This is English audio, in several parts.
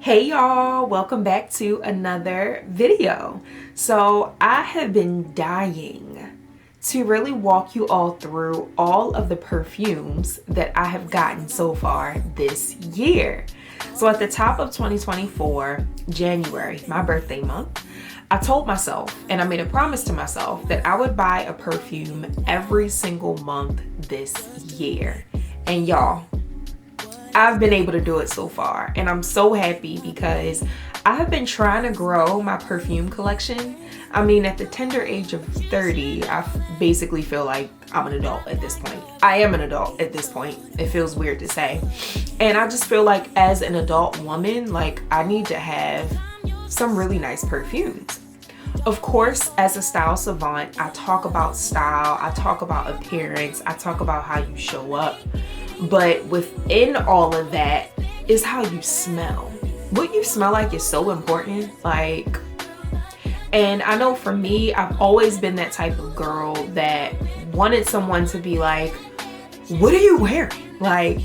Hey y'all, welcome back to another video. So I have been dying to really walk you all through all of the perfumes that I have gotten so far this year. So at the top of 2024, January, my birthday month, I told myself, and I made a promise to myself, that I would buy a perfume every single month this year. And y'all, I've been able to do it so far, and I'm so happy because I have been trying to grow my perfume collection. I mean, at the tender age of 30, I basically feel like I'm an adult at this point. I am an adult at this point. It feels weird to say. And I just feel like as an adult woman, like I need to have some really nice perfumes. Of course, as a style savant, I talk about style, I talk about appearance, I talk about how you show up. But within all of that is how you smell. What you smell like is so important. And I know for me, I've always been that type of girl that wanted someone to be like, what are you wearing? Like,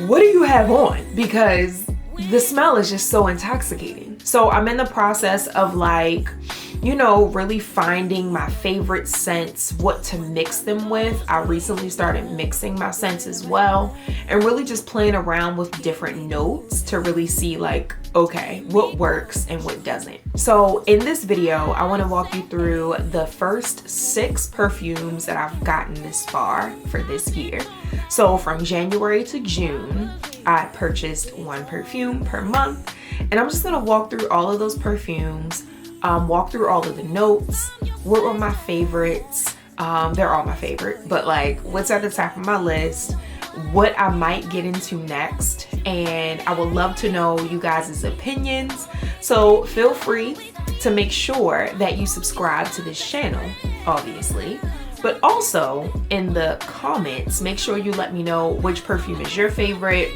what do you have on? Because the smell is just so intoxicating. So I'm in the process of really finding my favorite scents, what to mix them with. I recently started mixing my scents as well and really just playing around with different notes to really see okay, what works and what doesn't. So in this video, I want to walk you through the first 6 perfumes that I've gotten this far for this year. So from January to June, I purchased 1 perfume per month, and I'm just going to walk through all of those perfumes, walk through all of the notes, what were my favorites. They're all my favorite, but what's at the top of my list, what I might get into next, and I would love to know you guys' opinions. So feel free to make sure that you subscribe to this channel, obviously, but also in the comments, make sure you let me know which perfume is your favorite.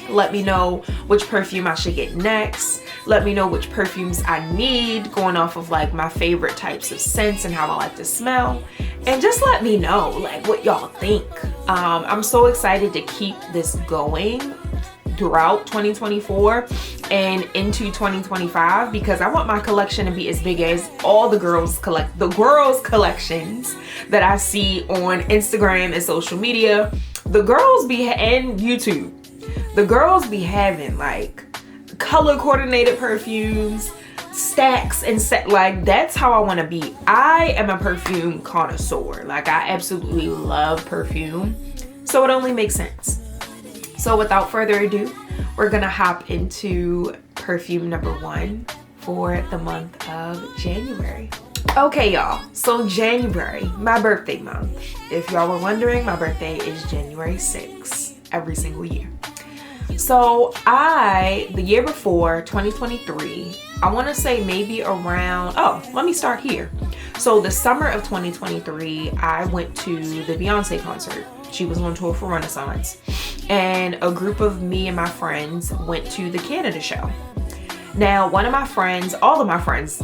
Let me know which perfume I should get next. Let me know which perfumes I need, going off of my favorite types of scents and how I like to smell. And just let me know what y'all think. I'm so excited to keep this going throughout 2024 and into 2025 because I want my collection to be as big as all the girls collections that I see on Instagram and social media. The girls and YouTube. The girls be having color coordinated perfumes, stacks and set. That's how I want to be. I am a perfume connoisseur. I absolutely love perfume. So it only makes sense. So without further ado, we're gonna hop into perfume number 1 for the month of January. Okay, y'all. So January, my birthday month. If y'all were wondering, my birthday is January 6th every single year. So the year before, 2023, I want to say maybe around, let me start here. So the summer of 2023, I went to the Beyonce concert. She was on tour for Renaissance, and a group of me and my friends went to the Canada show. Now, one of my friends, all of my friends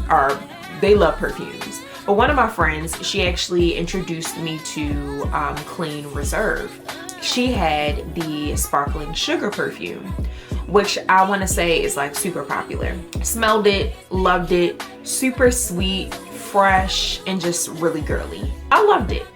they love perfumes, but one of my friends, she actually introduced me to Clean Reserve. She had the Sparkling Sugar perfume, which I want to say is super popular. Smelled it, loved it, super sweet, fresh, and just really girly. I loved it.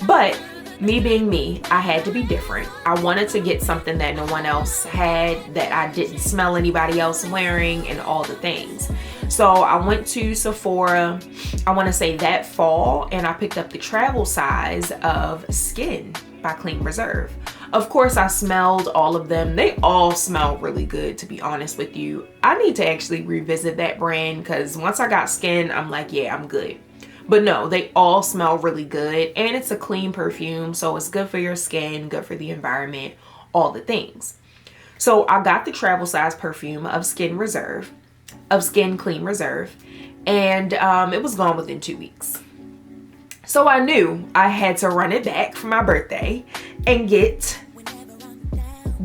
But me being me, I had to be different. I wanted to get something that no one else had, that I didn't smell anybody else wearing, and all the things. So I went to Sephora, I want to say that fall, and I picked up the travel size of Skin by Clean Reserve. Of course, I smelled all of them. They all smell really good, to be honest with you. I need to actually revisit that brand because once I got Skin, I'm yeah, I'm good. But no, they all smell really good, and it's a clean perfume, so it's good for your skin, good for the environment, all the things. So I got the travel size perfume of Skin Clean Reserve, and it was gone within 2 weeks. So I knew I had to run it back for my birthday and get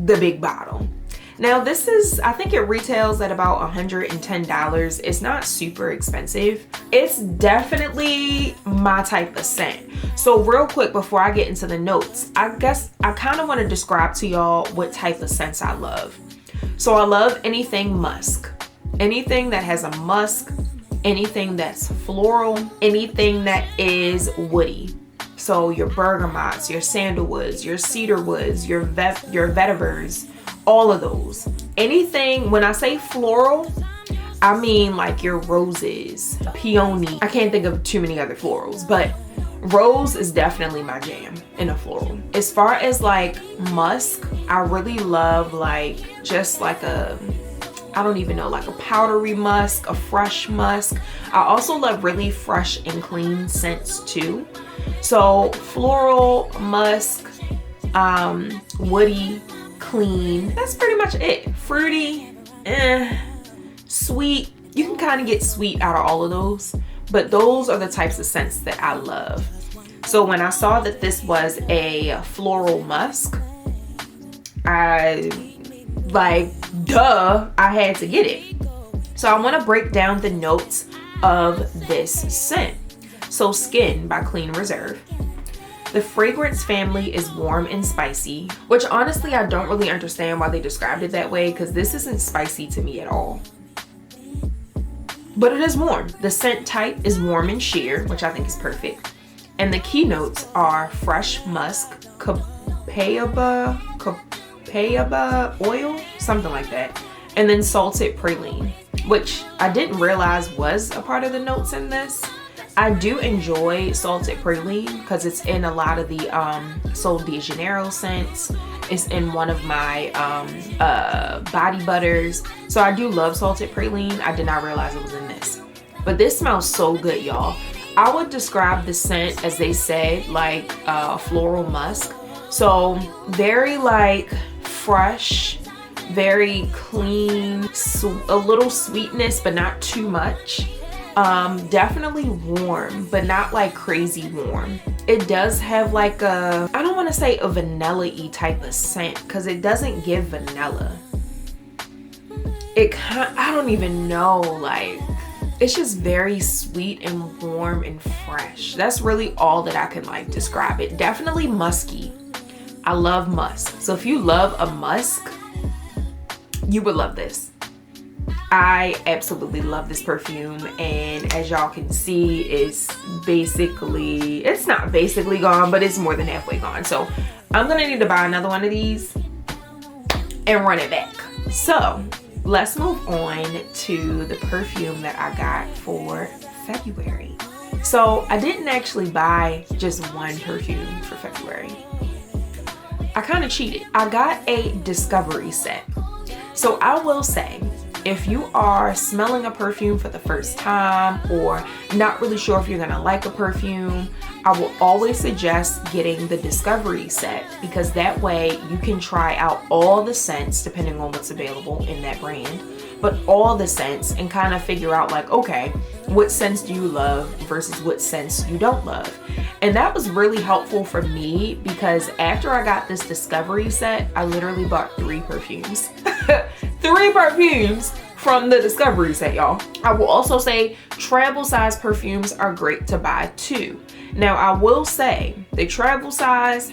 the big bottle. Now this is, I think it retails at about $110. It's not super expensive. It's definitely my type of scent. So real quick before I get into the notes, I guess I kind of want to describe to y'all what type of scents I love. So I love anything musk. Anything that has a musk, anything that's floral, anything that is woody. So your bergamots, your sandalwoods, your cedarwoods, your vetivers, all of those. Anything, when I say floral, I mean like your roses, peony. I can't think of too many other florals, but rose is definitely my jam in a floral. As far as like musk, I really love like just like a, I don't even know, like a powdery musk, a fresh musk. I also love really fresh and clean scents too. So floral, musk, woody, clean. That's pretty much it. Fruity, sweet. You can kind of get sweet out of all of those, but those are the types of scents that I love. So when I saw that this was a floral musk, I had to get it. So I want to break down the notes of this scent. So Skin by Clean Reserve. The fragrance family is warm and spicy, which honestly I don't really understand why they described it that way, because this isn't spicy to me at all. But it is warm. The scent type is warm and sheer, which I think is perfect. And the key notes are fresh musk, copaiba oil, something like that, and then salted praline, which I didn't realize was a part of the notes in this. I do enjoy salted praline because it's in a lot of the Sol de Janeiro scents. It's in one of my body butters. So I do love salted praline. I did not realize it was in this. But this smells so good, y'all. I would describe the scent, as they said, like floral musk. So very like fresh, very clean, a little sweetness, but not too much. Definitely warm, but not like crazy warm. It does have like a, I don't want to say a vanilla-y type of scent, because it doesn't give vanilla. I don't even know, like, it's just very sweet and warm and fresh. That's really all that I can like describe it. Definitely musky. I love musk. So if you love a musk, you would love this. I absolutely love this perfume, and as y'all can see, it's not basically gone, but it's more than halfway gone. So I'm gonna need to buy another one of these and run it back. So let's move on to the perfume that I got for February. So I didn't actually buy just one perfume for February. I kind of cheated. I got a discovery set. So I will say, if you are smelling a perfume for the first time or not really sure if you're gonna like a perfume, I will always suggest getting the discovery set, because that way you can try out all the scents depending on what's available in that brand, but all the scents, and kind of figure out like, okay, what scents do you love versus what scents you don't love. And that was really helpful for me, because after I got this discovery set, I literally bought 3 perfumes. 3 perfumes from the discovery set, y'all. I will also say travel size perfumes are great to buy too. Now I will say the travel size,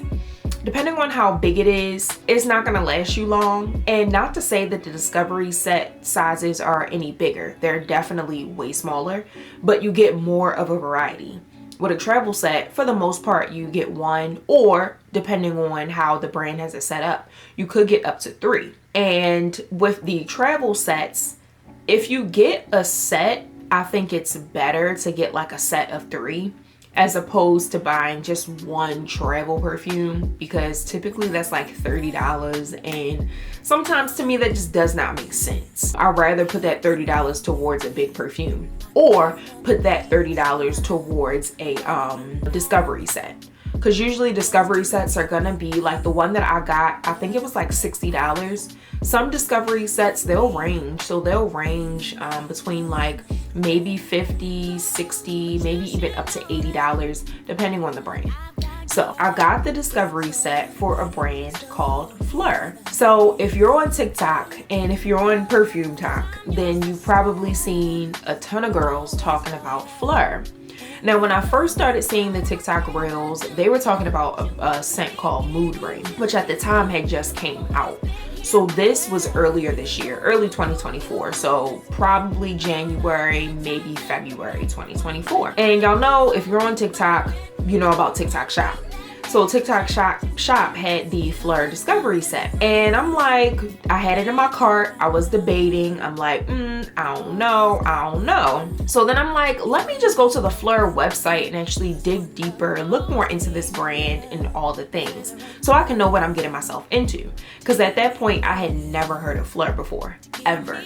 depending on how big it is, it's not gonna last you long. And not to say that the discovery set sizes are any bigger. They're definitely way smaller, but you get more of a variety. With a travel set, for the most part, you get 1, or depending on how the brand has it set up, you could get up to 3. And with the travel sets, if you get a set, I think it's better to get like a set of 3 as opposed to buying just 1 travel perfume, because typically that's like $30, and sometimes to me that just does not make sense. I'd rather put that $30 towards a big perfume, or put that $30 towards a discovery set. Because usually discovery sets are gonna be like the one that I got, I think it was like $60. Some discovery sets, they'll range. So they'll range between like maybe $50, $60, maybe even up to $80, depending on the brand. So I got the discovery set for a brand called Fleur. So if you're on TikTok and if you're on Perfume Talk, then you've probably seen a ton of girls talking about Fleur. Now, when I first started seeing the TikTok reels, they were talking about a scent called Mood Ring, which at the time had just came out. So this was earlier this year, early 2024. So probably January, maybe February 2024. And y'all know, if you're on TikTok, you know about TikTok Shop. So TikTok Shop had the Fleur Discovery set. And I'm like, I had it in my cart. I was debating. I'm like, I don't know. So then I'm like, let me just go to the Fleur website and actually dig deeper, look more into this brand and all the things, so I can know what I'm getting myself into. Because at that point, I had never heard of Fleur before, ever.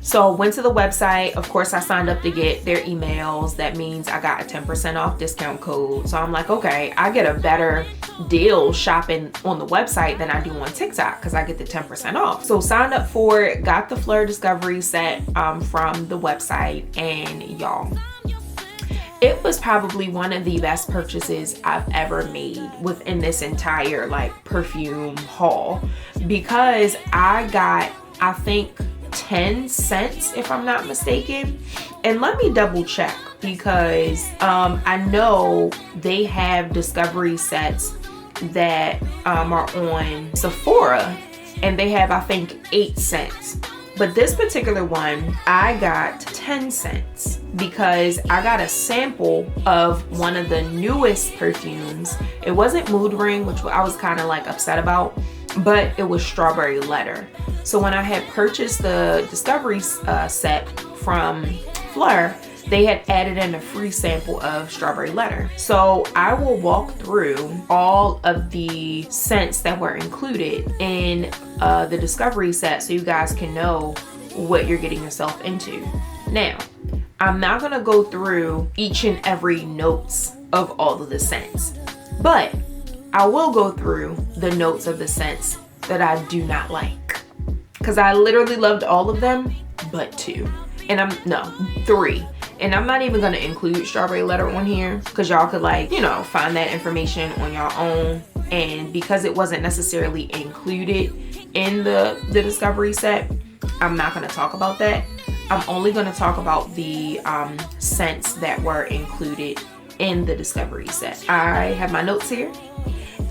So went to the website. Of course, I signed up to get their emails. That means I got a 10% off discount code. So I'm like, okay, I get a better deal shopping on the website than I do on TikTok because I get the 10% off. So signed up for it, got the Fleur Discovery set from the website, and y'all, it was probably one of the best purchases I've ever made within this entire perfume haul, because I got, I think, 10 cents if I'm not mistaken. And let me double check, because I know they have discovery sets that are on Sephora, and they have, I think, 8 cents. But this particular one, I got 10 cents because I got a sample of one of the newest perfumes. It wasn't Mood Ring, which I was kind of upset about, but it was Strawberry Letter. So when I had purchased the Discovery set from Fleur, they had added in a free sample of Strawberry Letter. So I will walk through all of the scents that were included in the Discovery set so you guys can know what you're getting yourself into. Now, I'm not gonna go through each and every notes of all of the scents, but I will go through the notes of the scents that I do not like. Because I literally loved all of them, but 2. And 3. And I'm not even gonna include Strawberry Letter on here because y'all could find that information on your own. And because it wasn't necessarily included in the Discovery set, I'm not gonna talk about that. I'm only gonna talk about the scents that were included in the Discovery set. I have my notes here.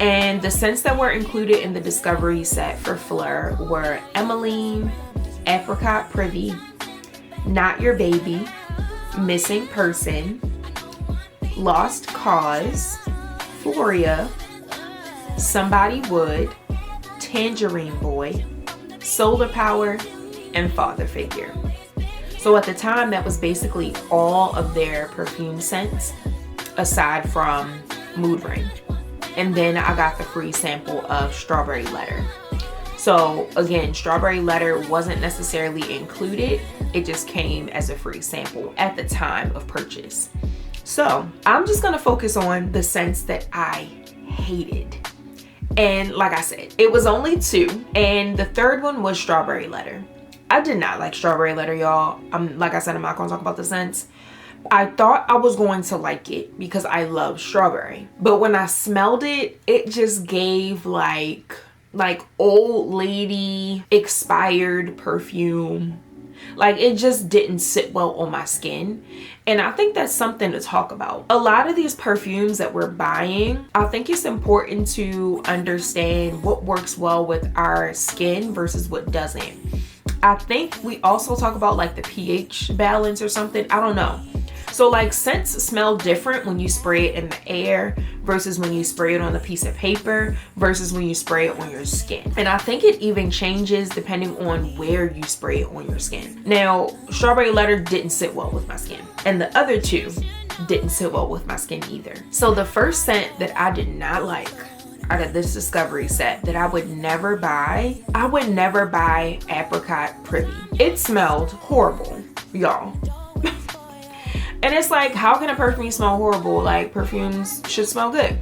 And the scents that were included in the Discovery set for Fleur were Emmeline, Apricot Privy, Not Your Baby, Missing Person, Lost Cause, Floria, Somebody Would, Tangerine Boy, Solar Power, and Father Figure. So at the time, that was basically all of their perfume scents aside from Mood Ring. And then I got the free sample of Strawberry Letter. So again, Strawberry Letter wasn't necessarily included. It just came as a free sample at the time of purchase. So I'm just gonna focus on the scents that I hated. And like I said, it was only 2. And the third one was Strawberry Letter. I did not like Strawberry Letter, y'all. Like I said, I'm not gonna talk about the scents. I thought I was going to like it because I love strawberry. But when I smelled it, it just gave like old lady expired perfume. It just didn't sit well on my skin. And I think that's something to talk about. A lot of these perfumes that we're buying, I think it's important to understand what works well with our skin versus what doesn't. I think we also talk about the pH balance or something. I don't know. So scents smell different when you spray it in the air versus when you spray it on a piece of paper versus when you spray it on your skin. And I think it even changes depending on where you spray it on your skin. Now, Strawberry Letter didn't sit well with my skin, and the other 2 didn't sit well with my skin either. So the first scent that I did not like out of this Discovery set that I would never buy Apricot Privy. It smelled horrible, y'all. And it's how can a perfume smell horrible? Perfumes should smell good.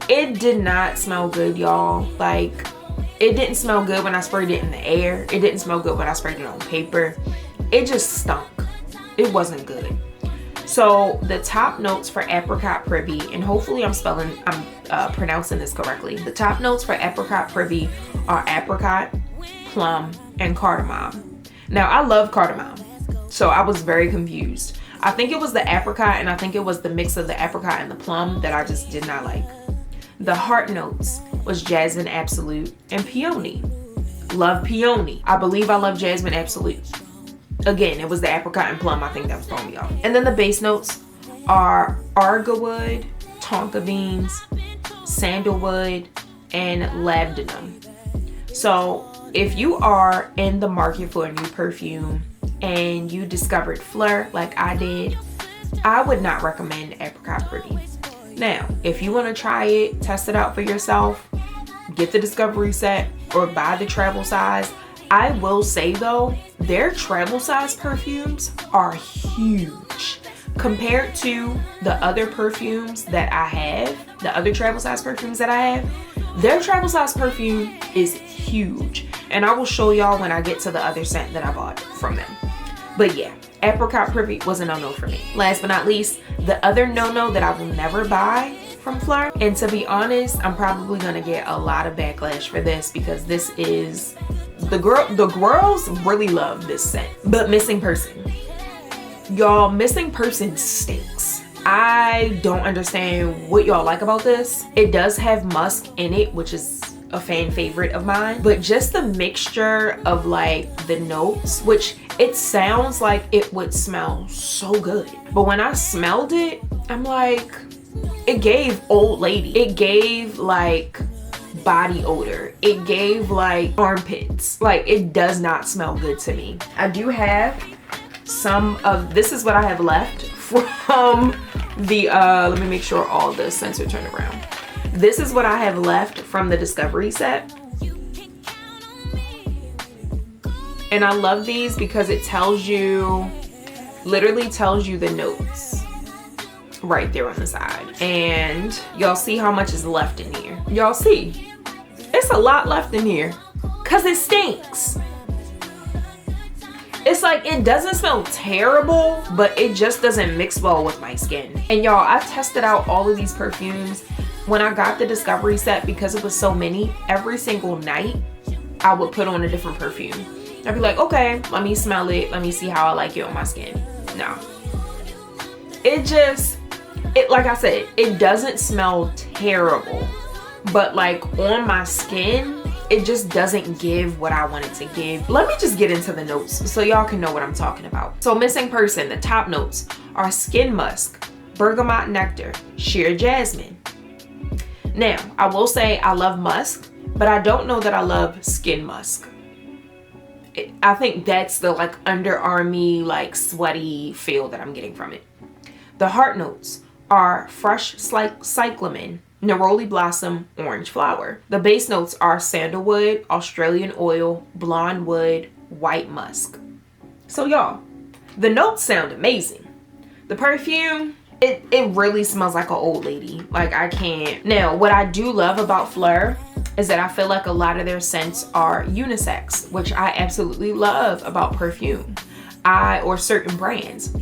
It did not smell good, y'all. It didn't smell good when I sprayed it in the air. It didn't smell good when I sprayed it on paper. It just stunk. It wasn't good. So the top notes for Apricot Privy, and hopefully I'm pronouncing this correctly. The top notes for Apricot Privy are apricot, plum, and cardamom. Now I love cardamom, so I was very confused. I think it was the apricot, and I think it was the mix of the apricot and the plum that I just did not like. The heart notes was jasmine absolute and peony. Love peony. I believe I love jasmine absolute. Again, it was the apricot and plum I think that was throwing me off. And then the base notes are argawood, tonka beans, sandalwood, and labdanum. So if you are in the market for a new perfume and you discovered Fleur like I did, I would not recommend Apricot Pretty. Now, if you want to try it, test it out for yourself, get the discovery set or buy the travel size. I will say though, their travel size perfumes are huge compared to the other perfumes that I have, the other travel size perfumes that I have. Their travel size perfume is huge, and I will show y'all when I get to the other scent that I bought from them. But yeah, Apricot Pretty was a no-no for me. Last but not least, the other no-no that I will never buy from Fleur, and to be honest, I'm probably gonna get a lot of backlash for this because this is the girls really love this scent. But Missing Person, y'all, Missing Person stinks. I don't understand what y'all like about this. It does have musk in it, which is a fan favorite of mine, but just the mixture of like the notes, which it sounds like it would smell so good, but when I smelled it, I'm like, it gave old lady, it gave like body odor, it gave like armpits. Like, it does not smell good to me. I do have some of this, is what I have left from the let me make sure all the scents are turned around. This is what I have left from the discovery set, and I love these because it tells you, literally tells you the notes right there on the side. And y'all see how much is left in here. Y'all see it's a lot left in here because it stinks. It's like, it doesn't smell terrible, but it just doesn't mix well with my skin. And y'all, I've tested out all of these perfumes. When I got the discovery set, because it was so many, every single night I would put on a different perfume. I'd be like, okay, let me smell it, let me see how I like it on my skin. No, it like I said, it doesn't smell terrible, but like on my skin, it just doesn't give what I want it to give. Let me just get into the notes so y'all can know what I'm talking about. So Missing Person, the top notes are skin musk, bergamot nectar, sheer jasmine. Now, I will say I love musk, but I don't know that I love skin musk. I think that's the like underarmy, like sweaty feel that I'm getting from it. The heart notes are fresh cyclamen, neroli blossom, orange flower. The base notes are sandalwood, Australian oil, blonde wood, white musk. So y'all, the notes sound amazing. The perfume, it really smells like an old lady. Like, I can't. Now, what I do love about Fleur is that I feel like a lot of their scents are unisex, which I absolutely love about perfume, or certain brands.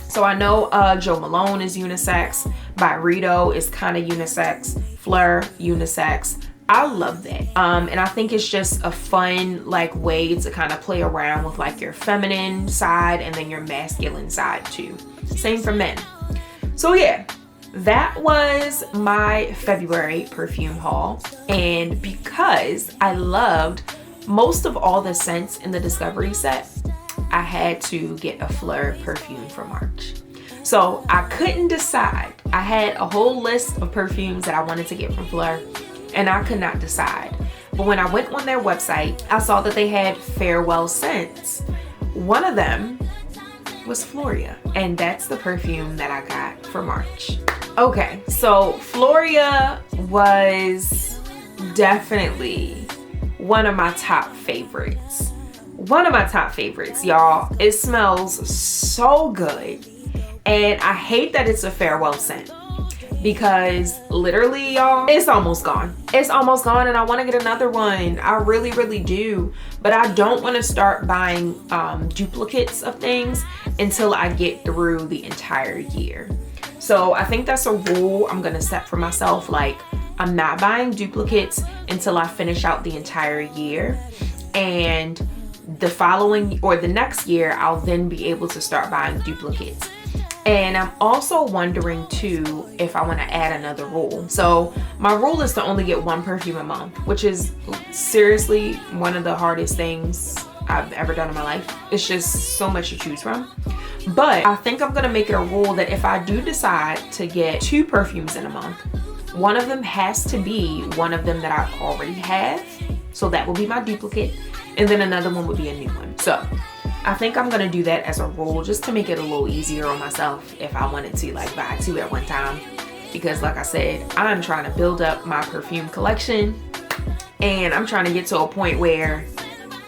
So I know Jo Malone is unisex, Byredo is kind of unisex, Fleur unisex. I love that. And I think it's just a fun like way to kind of play around with like your feminine side and then your masculine side too. Same for men. So yeah, that was my February perfume haul. And because I loved most of all the scents in the discovery set, I had to get a Fleur perfume for March. So I couldn't decide. I had a whole list of perfumes that I wanted to get from Fleur, and I could not decide. But when I went on their website, I saw that they had farewell scents. One of them was Floria, and that's the perfume that I got for March. Okay, so Floria was definitely one of my top favorites. One of my top favorites, y'all. It smells so good. And I hate that it's a farewell scent because literally, y'all, it's almost gone. It's almost gone, and I want to get another one. I really, really do. But I don't want to start buying duplicates of things until I get through the entire year. So I think that's a rule I'm going to set for myself. Like, I'm not buying duplicates until I finish out the entire year. And the following or the next year, I'll then be able to start buying duplicates. And I'm also wondering too if I want to add another rule. So my rule is to only get one perfume a month, which is seriously one of the hardest things I've ever done in my life. It's just so much to choose from. But I think I'm gonna make it a rule that if I do decide to get 2 perfumes in a month, one of them has to be one of them that I already have. So that will be my duplicate. And then another one would be a new one. So I think I'm gonna do that as a rule just to make it a little easier on myself if I wanted to like buy 2 at one time. Because like I said, I'm trying to build up my perfume collection and I'm trying to get to a point where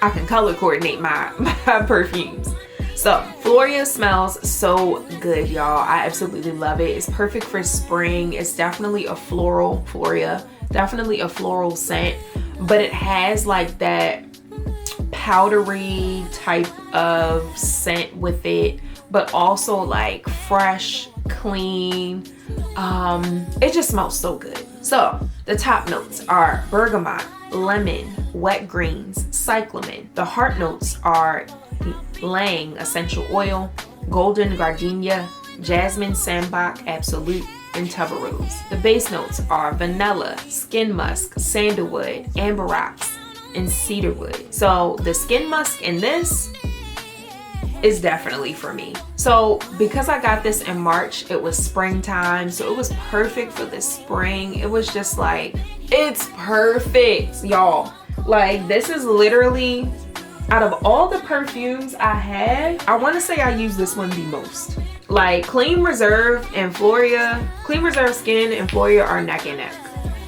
I can color coordinate my perfumes. So Floria smells so good, y'all. I absolutely love it. It's perfect for spring. It's definitely a floral, Floria, definitely a floral scent, but it has like that powdery type of scent with it, but also like fresh, clean. It just smells so good. So the top notes are bergamot, lemon, wet greens, cyclamen. The heart notes are Lang essential oil, golden gardenia, jasmine, sambac, absolute, and tuberose. The base notes are vanilla, skin musk, sandalwood, amberax, and cedarwood. So the skin musk in this is definitely for me. So because I got this in March, it was springtime, so it was perfect for the spring. It was just like, it's perfect, y'all. Like this is literally, out of all the perfumes I had, I want to say I use this one the most. Like Clean Reserve and Floria, Clean Reserve Skin and Floria are neck and neck.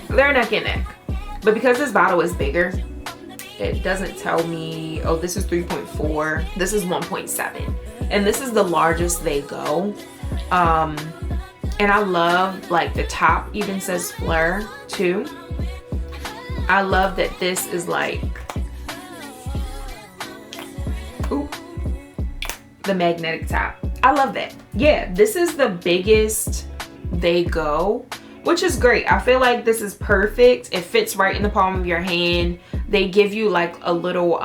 They're neck and neck. But because this bottle is bigger, it doesn't tell me, oh, this is 3.4, this is 1.7. And this is the largest they go. And I love, like the top even says Fleur too. I love that this is like, ooh, the magnetic top. I love that. Yeah, this is the biggest they go, which is great. I feel like this is perfect. It fits right in the palm of your hand. They give you like a little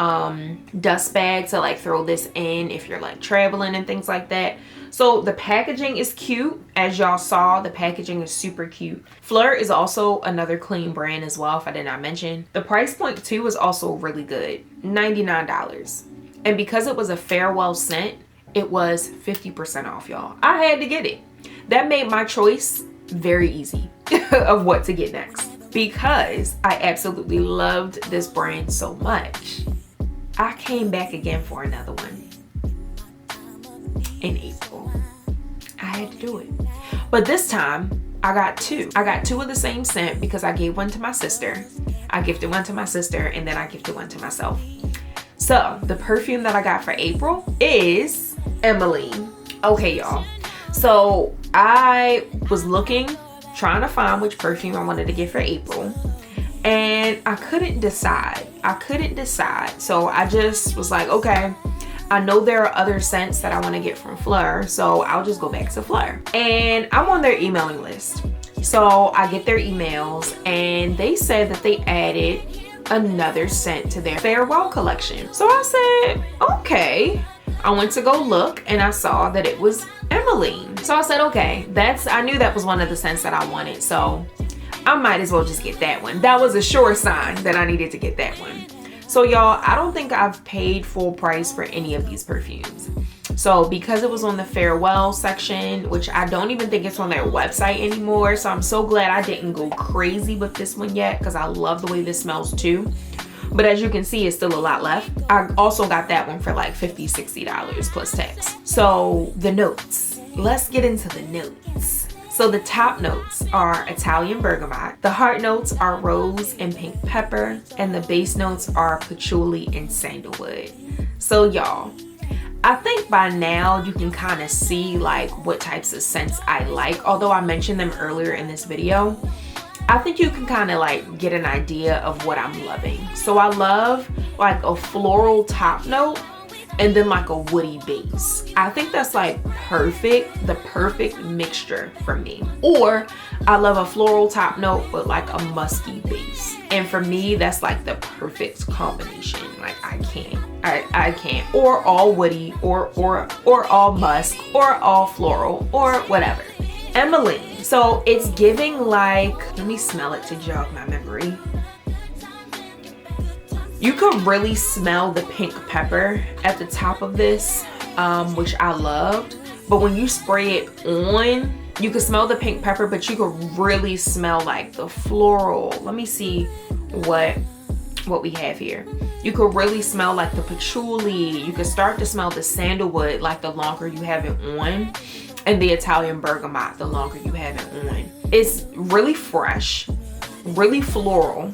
dust bag to like throw this in if you're like traveling and things like that. So the packaging is cute. As y'all saw, the packaging is super cute. Fleur is also another clean brand as well, if I did not mention. The price point too is also really good, $99. And because it was a farewell scent, it was 50% off, y'all. I had to get it. That made my choice very easy of what to get next. Because I absolutely loved this brand so much, I came back again for another one in April. I had to do it. But this time, I got 2. I got 2 of the same scent because I gave one to my sister. I gifted one to my sister and then I gifted one to myself. So the perfume that I got for April is Emmeline. Okay, y'all. So I was looking, trying to find which perfume I wanted to get for April, and I couldn't decide. So I just was like, okay, I know there are other scents that I want to get from Fleur, so I'll just go back to Fleur. And I'm on their emailing list. So I get their emails and they said that they added another scent to their farewell collection. So I said, okay. I went to go look and I saw that it was Emmeline. So I said, okay, I knew that was one of the scents that I wanted. So I might as well just get that one. That was a sure sign that I needed to get that one. So y'all, I don't think I've paid full price for any of these perfumes. So because it was on the farewell section, which I don't even think it's on their website anymore. So I'm so glad I didn't go crazy with this one yet because I love the way this smells too. But as you can see, it's still a lot left. I also got that one for like $50, $60 plus tax. So the notes, let's get into the notes. So the top notes are Italian bergamot. The heart notes are rose and pink pepper. And the base notes are patchouli and sandalwood. So y'all, I think by now you can kind of see like what types of scents I like. Although I mentioned them earlier in this video, I think you can kind of like get an idea of what I'm loving. So I love like a floral top note and then like a woody base. I think that's like perfect, the perfect mixture for me. Or I love a floral top note with like a musky base. And for me, that's like the perfect combination. Like I can't. Or all woody, or all musk, or all floral, or whatever. Emmeline. So it's giving like, let me smell it to jog my memory. You could really smell the pink pepper at the top of this, which I loved. But when you spray it on, you could smell the pink pepper, but you could really smell like the floral. Let me see what we have here. You could really smell like the patchouli. You could start to smell the sandalwood like the longer you have it on, and the Italian bergamot the longer you have it on. It's really fresh, really floral,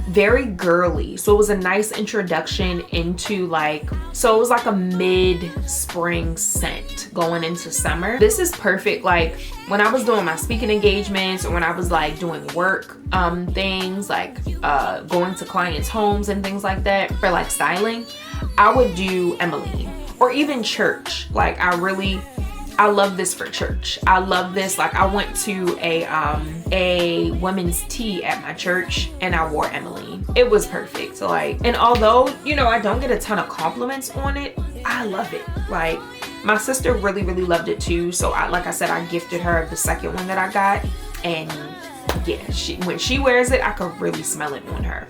very girly. So it was a nice introduction into like, so it was like a mid-spring scent going into summer. This is perfect like when I was doing my speaking engagements, or when I was like doing work things like going to clients' homes and things like that for like styling. I would do Emmeline, or even church. Like I love this for church. I love this. Like I went to a women's tea at my church and I wore Emmeline. It was perfect. So like, and although, you know, I don't get a ton of compliments on it, I love it. Like my sister really, really loved it too. So like I said, I gifted her the second one that I got, and yeah, when she wears it, I could really smell it on her.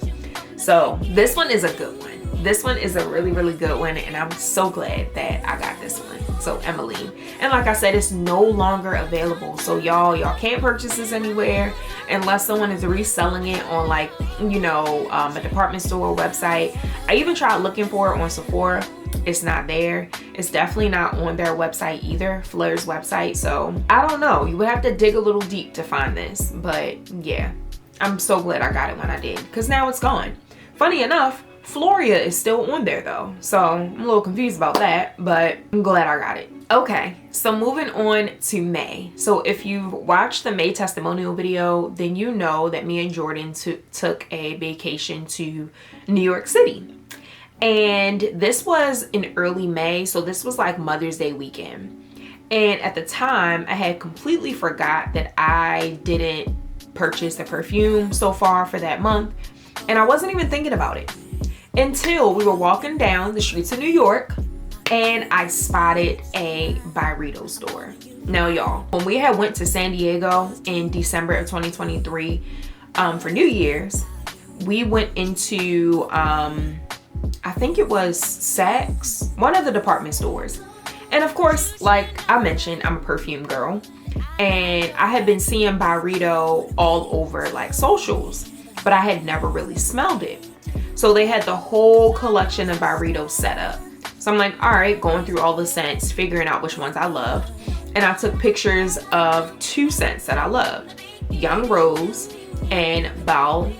So this one is a good one. This one is a really, really good one, and I'm so glad that I got this one. So Emmeline. And like I said, it's no longer available. So y'all can't purchase this anywhere unless someone is reselling it on like, you know, a department store website. I even tried looking for it on Sephora. It's not there. It's definitely not on their website either, Fleur's website. So I don't know. You would have to dig a little deep to find this. But yeah, I'm so glad I got it when I did, because now it's gone. Funny enough, Floria is still on there though, so I'm a little confused about that, but I'm glad I got it. Okay, so moving on to May. So if you've watched the May testimonial video, then you know that me and Jordan took a vacation to New York City. And this was in early May, so this was like Mother's Day weekend. And at the time, I had completely forgot that I didn't purchase the perfume so far for that month. And I wasn't even thinking about it until we were walking down the streets of New York and I spotted a Byredo store. Now y'all, when we had went to San Diego in December of 2023 for New Year's, we went into, I think it was Saks, one of the department stores. And of course, like I mentioned, I'm a perfume girl, and I had been seeing Byredo all over like socials, but I had never really smelled it. So they had the whole collection of Byredo set up. So I'm like, all right, going through all the scents, figuring out which ones I loved. And I took pictures of 2 scents that I loved, Young Rose and Bal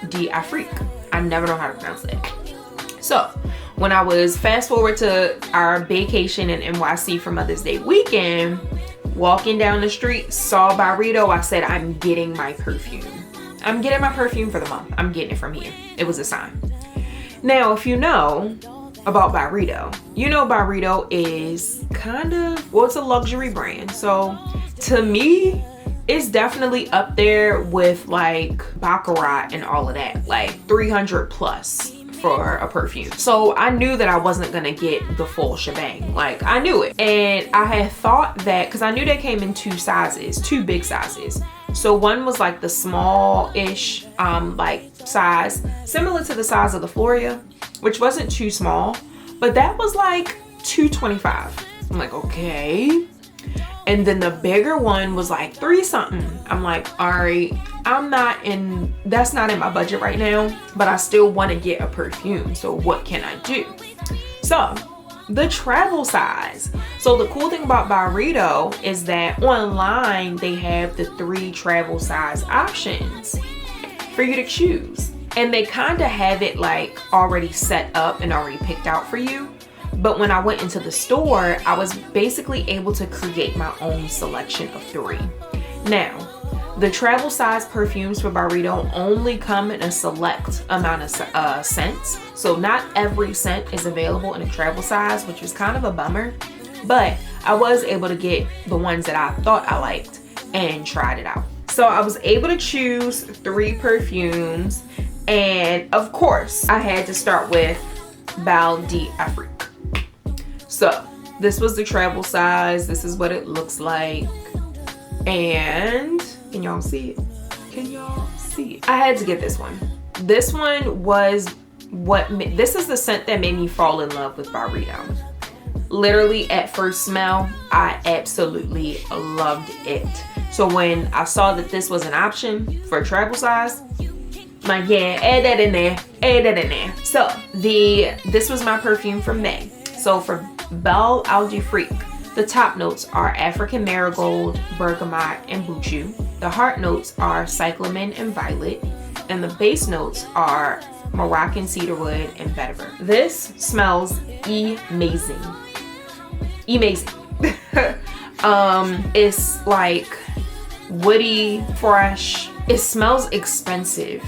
d'Afrique. I never know how to pronounce that. So when I was fast forward to our vacation in NYC for Mother's Day weekend, walking down the street, saw Byredo, I said, I'm getting my perfume. I'm getting my perfume for the month. I'm getting it from here. It was a sign. Now, if you know about Byredo, you know Byredo is kind of, well, it's a luxury brand. So to me, it's definitely up there with like Baccarat and all of that, like 300 plus for a perfume. So I knew that I wasn't gonna get the full shebang. Like I knew it. And I had thought that, because I knew they came in 2 sizes, 2 big sizes. So one was like the small-ish like size, similar to the size of the Floria, which wasn't too small, but that was like $225. I'm like, okay. And then the bigger one was like $3 something. I'm like, all right, that's not in my budget right now, but I still want to get a perfume. So what can I do? So the travel size. So the cool thing about Byredo is that online they have the 3 travel size options for you to choose. And they kind of have it like already set up and already picked out for you. But when I went into the store, I was basically able to create my own selection of 3. Now, the travel size perfumes for Byredo only come in a select amount of scents. So not every scent is available in a travel size, which was kind of a bummer. But I was able to get the ones that I thought I liked and tried it out. So I was able to choose 3 perfumes, and of course I had to start with Bal d'Afrique. So this was the travel size. This is what it looks like. And can y'all see it? Can y'all see it? I had to get this one. This one was this is the scent that made me fall in love with Barredo. Literally at first smell, I absolutely loved it. So when I saw that this was an option for travel size, I'm like, yeah, add that in there, add that in there. So this was my perfume for May. So for Bal d'Afrique, the top notes are African marigold, bergamot, and buchu. The heart notes are cyclamen and violet, and the base notes are Moroccan cedarwood and vetiver. This smells amazing. Amazing. It's like woody, fresh. It smells expensive,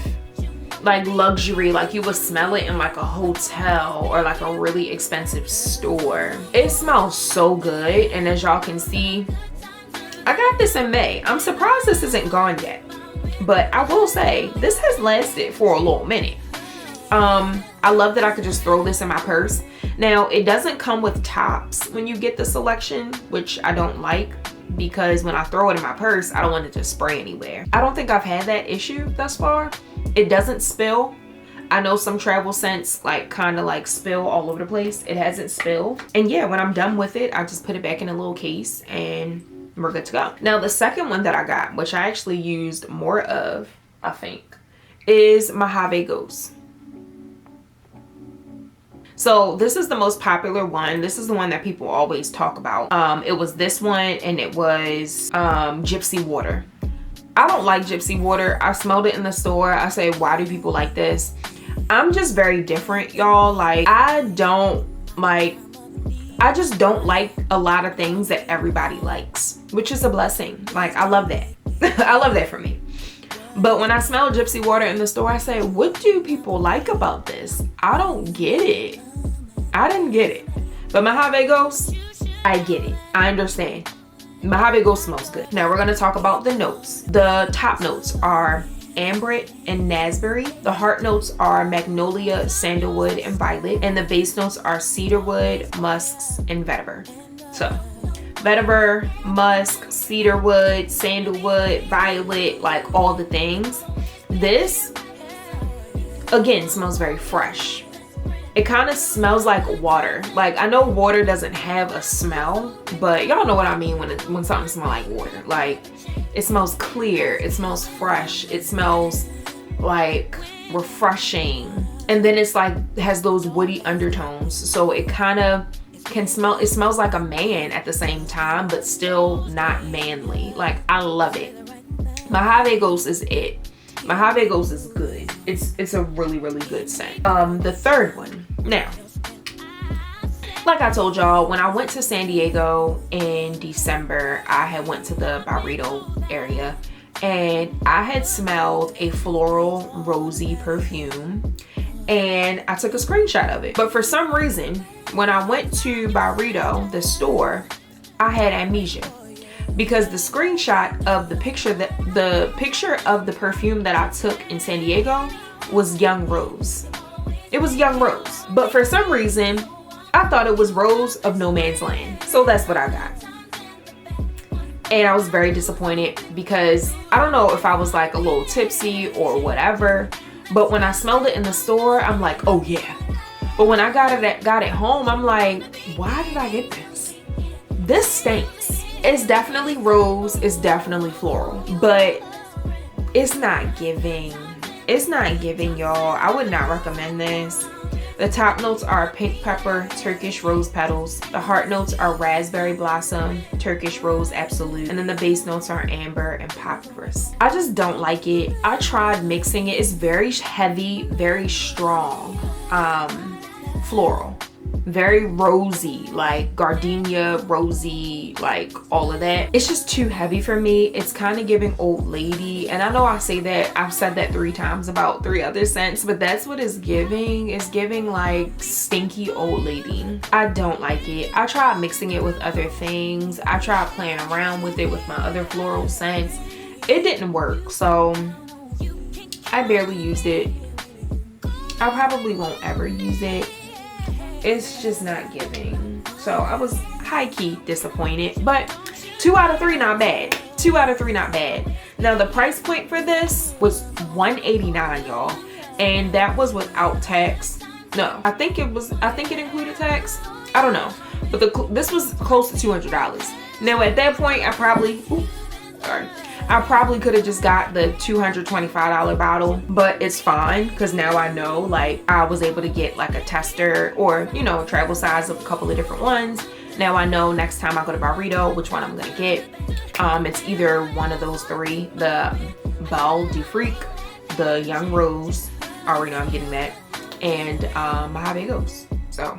like luxury, like you would smell it in like a hotel or like a really expensive store. It smells so good, and as y'all can see, I got this in May. I'm surprised this isn't gone yet, but I will say this has lasted for a little minute. I love that I could just throw this in my purse. Now, it doesn't come with tops when you get the selection, which I don't like, because when I throw it in my purse, I don't want it to spray anywhere. I don't think I've had that issue thus far. It doesn't spill. I know some travel scents like kind of like spill all over the place. It hasn't spilled. And yeah, when I'm done with it, I just put it back in a little case and we're good to go. Now, the second one that I got, which I actually used more of, I think, is Mojave Ghost. So this is the most popular one. This is the one that people always talk about. It was this one, and it was Gypsy Water. I don't like Gypsy Water. I smelled it in the store. I say, why do people like this? I'm just very different, y'all. Like, I just don't like a lot of things that everybody likes, which is a blessing. Like, I love that. I love that for me. But when I smell Gypsy Water in the store, I say, what do people like about this? I don't get it. I didn't get it. But Mojave Ghost, I get it. I understand. Mojave Ghost smells good. Now we're going to talk about the notes. The top notes are ambret and nasberry. The heart notes are magnolia, sandalwood, and violet. And the base notes are cedarwood, musks, and vetiver. So vetiver, musk, cedarwood, sandalwood, violet, like all the things. This, again, smells very fresh. It kind of smells like water. Like, I know water doesn't have a smell, but y'all know what I mean when something smells like water. Like, it smells clear, it smells fresh, it smells like refreshing. And then it's like, it has those woody undertones. So it kind of can smell, it smells like a man at the same time, but still not manly. Like, I love it. Mojave Ghost is it. Mojave Ghost is good. It's a really, really good scent. The third one. Now, like I told y'all, when I went to San Diego in December, I had went to the Barredo area and I had smelled a floral rosy perfume and I took a screenshot of it. But for some reason, when I went to Barredo, the store, I had amnesia. Because the screenshot of the picture of the perfume that I took in San Diego was Young Rose. It was Young Rose. But for some reason, I thought it was Rose of No Man's Land. So that's what I got. And I was very disappointed because I don't know if I was like a little tipsy or whatever. But when I smelled it in the store, I'm like, oh yeah. But when I got it home, I'm like, why did I get this? This stinks. It's definitely rose, it's definitely floral, but it's not giving. It's not giving, y'all. I would not recommend this. The top notes are pink pepper, Turkish rose petals. The heart notes are raspberry blossom, Turkish rose absolute. And then the base notes are amber and papyrus. I just don't like it. I tried mixing it. It's very heavy, very strong, floral. Very rosy, like gardenia, rosy, like all of that. It's just too heavy for me. It's kind of giving old lady. And I know I say that, I've said that 3 times about 3 other scents, but that's what it's giving. It's giving like stinky old lady. I don't like it. I tried mixing it with other things. I tried playing around with it with my other floral scents. it didn't work, so I barely used it. I probably won't ever use it. It's just not giving. So I was high-key disappointed, but 2 out of 3 not bad. 2 out of 3 not bad. Now the price point for this was $189, y'all, and that was without tax. No, I think it included tax. I don't know, but this was close to $200. Now at that point, I probably could have just got the $225 bottle, but it's fine because now I know, like, I was able to get like a tester or, you know, a travel size of a couple of different ones. Now I know next time I go to Barredo which one I'm gonna get. It's either one of those 3, the Belle de Freak, the Young Rose, I already know I'm getting that, and Mojave Ghost. So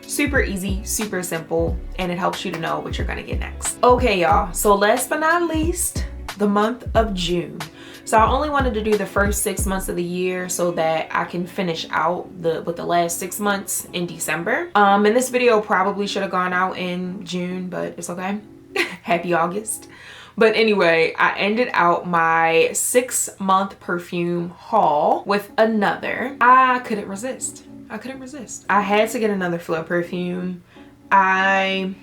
super easy, super simple, and it helps you to know what you're gonna get next. Okay, y'all, so last but not least, the month of June. So I only wanted to do the first 6 months of the year so that I can finish out with the last 6 months in December. And this video probably should have gone out in June, but it's okay. Happy August. But anyway, I ended out my 6-month perfume haul with another. I couldn't resist. I had to get another Fleur perfume. I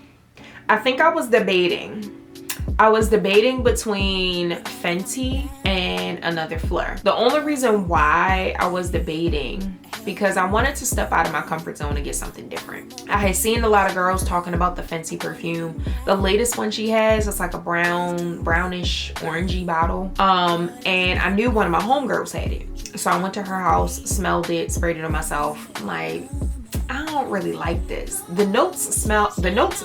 think I was debating between Fenty and another Fleur. The only reason why I was debating, because I wanted to step out of my comfort zone and get something different. I had seen a lot of girls talking about the Fenty perfume. The latest one she has, it's like a brownish orangey bottle. And I knew one of my homegirls had it. So I went to her house, smelled it, sprayed it on myself. I'm like, I don't really like this. The notes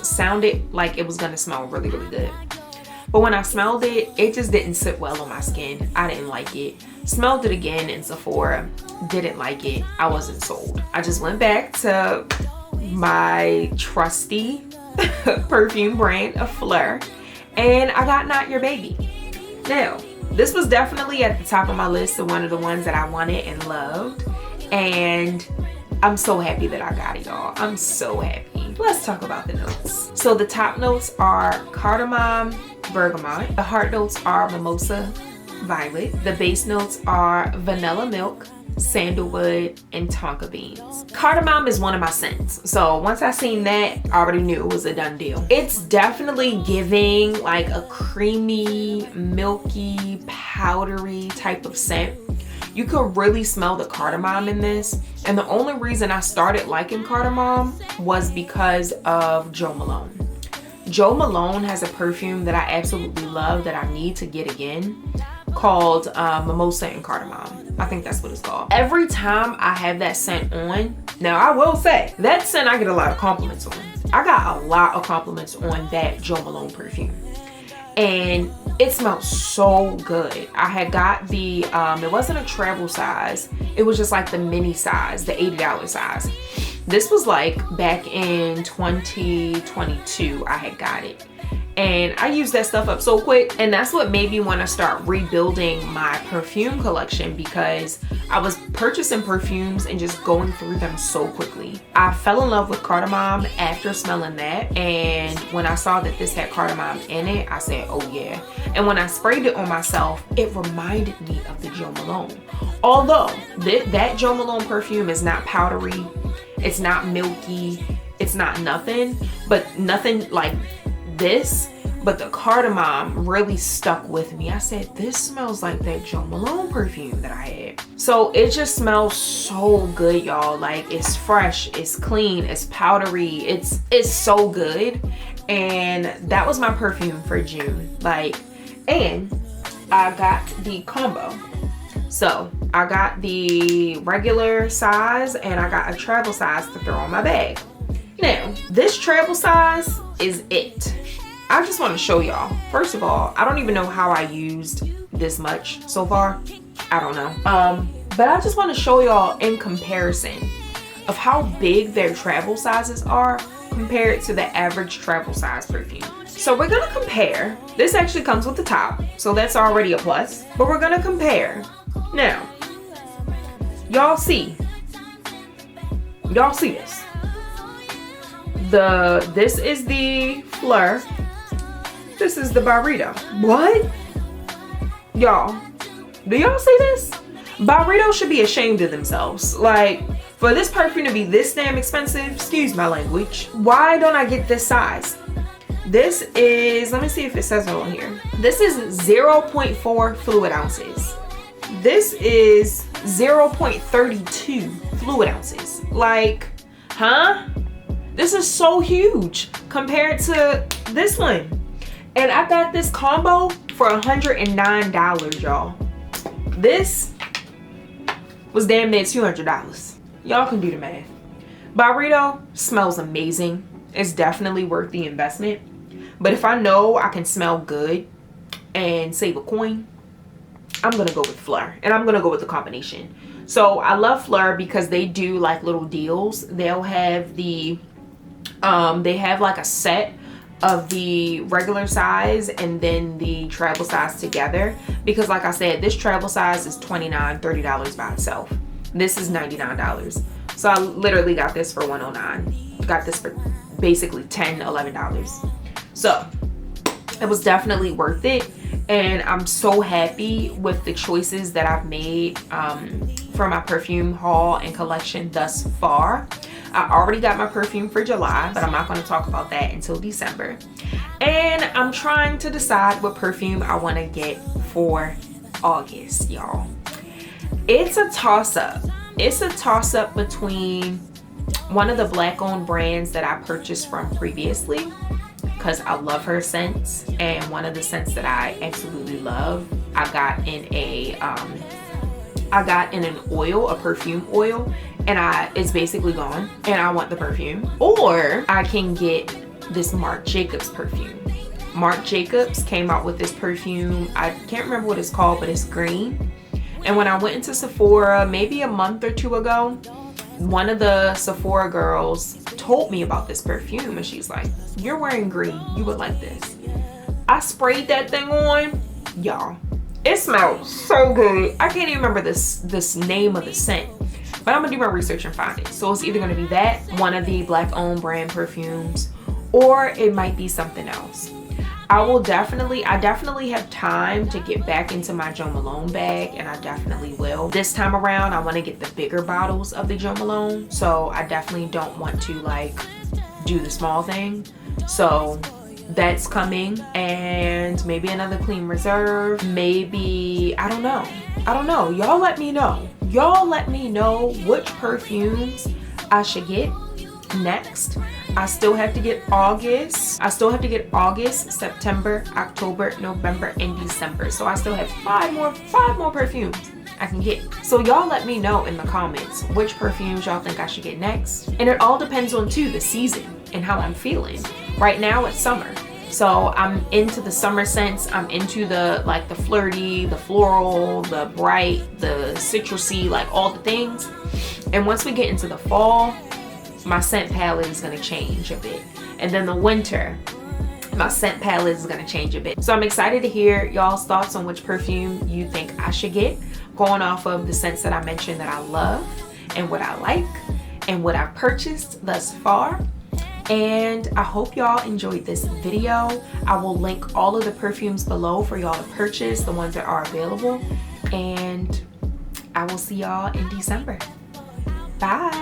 sounded like it was gonna smell really, really good. But when I smelled it, it just didn't sit well on my skin. I didn't like it. Smelled it again in Sephora, didn't like it. I wasn't sold. I just went back to my trusty perfume brand of Fleur, and I got Not Your Baby. Now, this was definitely at the top of my list of one of the ones that I wanted and loved, and I'm so happy that I got it, y'all. I'm so happy. Let's talk about the notes. So the top notes are cardamom, bergamot. The heart notes are mimosa, violet. The base notes are vanilla milk, sandalwood, and tonka beans. Cardamom is one of my scents. So once I seen that, I already knew it was a done deal. It's definitely giving like a creamy, milky, powdery type of scent. You could really smell the cardamom in this. And the only reason I started liking cardamom was because of Jo Malone. Jo Malone has a perfume that I absolutely love that I need to get again, called Mimosa and Cardamom. I think that's what it's called. Every time I have that scent on, now I will say, that scent I get a lot of compliments on. I got a lot of compliments on that Jo Malone perfume. And it smells so good. I had got the, it wasn't a travel size. It was just like the mini size, the $80 size. This was like back in 2022, I had got it. And I used that stuff up so quick, and that's what made me want to start rebuilding my perfume collection, because I was purchasing perfumes and just going through them so quickly. I fell in love with cardamom after smelling that, and when I saw that this had cardamom in it, I said, oh yeah. And when I sprayed it on myself, it reminded me of the Jo Malone. Although that Jo Malone perfume is not powdery, it's not milky, it's not nothing, but nothing like this, but the cardamom really stuck with me. I said, this smells like that Jo Malone perfume that I had. So it just smells so good, y'all. Like, it's fresh, it's clean, it's powdery, it's so good. And that was my perfume for June. Like, and I got the combo. So I got the regular size and I got a travel size to throw on my bag. Now, this travel size is it. I just want to show y'all. First of all, I don't even know how I used this much so far. I don't know. But I just want to show y'all in comparison of how big their travel sizes are compared to the average travel size perfume. So we're gonna compare. This actually comes with the top, so that's already a plus. But we're gonna compare. Now, y'all see this. This is the Fleur. This is the Barredo. What? Y'all, do y'all see this? Byredo should be ashamed of themselves. Like, for this perfume to be this damn expensive, excuse my language, why don't I get this size? This is, let me see if it says it on here. This is 0.4 fluid ounces. This is 0.32 fluid ounces. Like, huh? This is so huge compared to this one. And I got this combo for $109, y'all. This was damn near $200. Y'all can do the math. Byredo smells amazing. It's definitely worth the investment. But if I know I can smell good and save a coin, I'm gonna go with Fleur, and I'm gonna go with the combination. So I love Fleur because they do like little deals. They'll have the they have like a set of the regular size and then the travel size together, because like I said, this travel size is $29-$30 by itself. This is $99. So I literally got this for $109. Got this for basically $10-$11. So it was definitely worth it, and I'm so happy with the choices that I've made for my perfume haul and collection thus far. I already got my perfume for July, but I'm not going to talk about that until December. And I'm trying to decide what perfume I want to get for August, y'all. It's a toss-up. It's a toss-up between one of the black-owned brands that I purchased from previously, because I love her scents, and one of the scents that I absolutely love, I got in an oil, a perfume oil, and it's basically gone, and I want the perfume. Or I can get this Marc Jacobs perfume. Marc Jacobs came out with this perfume, I can't remember what it's called, but it's green. And when I went into Sephora maybe a month or two ago, one of the Sephora girls told me about this perfume, and she's like, you're wearing green, you would like this. I sprayed that thing on, y'all. It smells so good. I can't even remember this name of the scent, but I'm gonna do my research and find it. So it's either gonna be that, one of the black owned brand perfumes, or it might be something else. I definitely have time to get back into my Jo Malone bag, and I definitely will. This time around, I want to get the bigger bottles of the Jo Malone, so I definitely don't want to like do the small thing. So that's coming, and maybe another Clean Reserve, maybe, I don't know. Y'all let me know. Y'all let me know which perfumes I should get next. I still have to get August, September, October, November, and December. So I still have five more perfumes I can get. So y'all let me know in the comments which perfumes y'all think I should get next. And it all depends on too the season and how I'm feeling. Right now it's summer, so I'm into the summer scents. I'm into the flirty, the floral, the bright, the citrusy, like all the things. And once we get into the fall, my scent palette is going to change a bit, and then the winter, my scent palette is going to change a bit. So I'm excited to hear y'all's thoughts on which perfume you think I should get, going off of the scents that I mentioned that I love and what I like and what I've purchased thus far. And I hope y'all enjoyed this video. I will link all of the perfumes below for y'all to purchase, the ones that are available, and I will see y'all in December. Bye.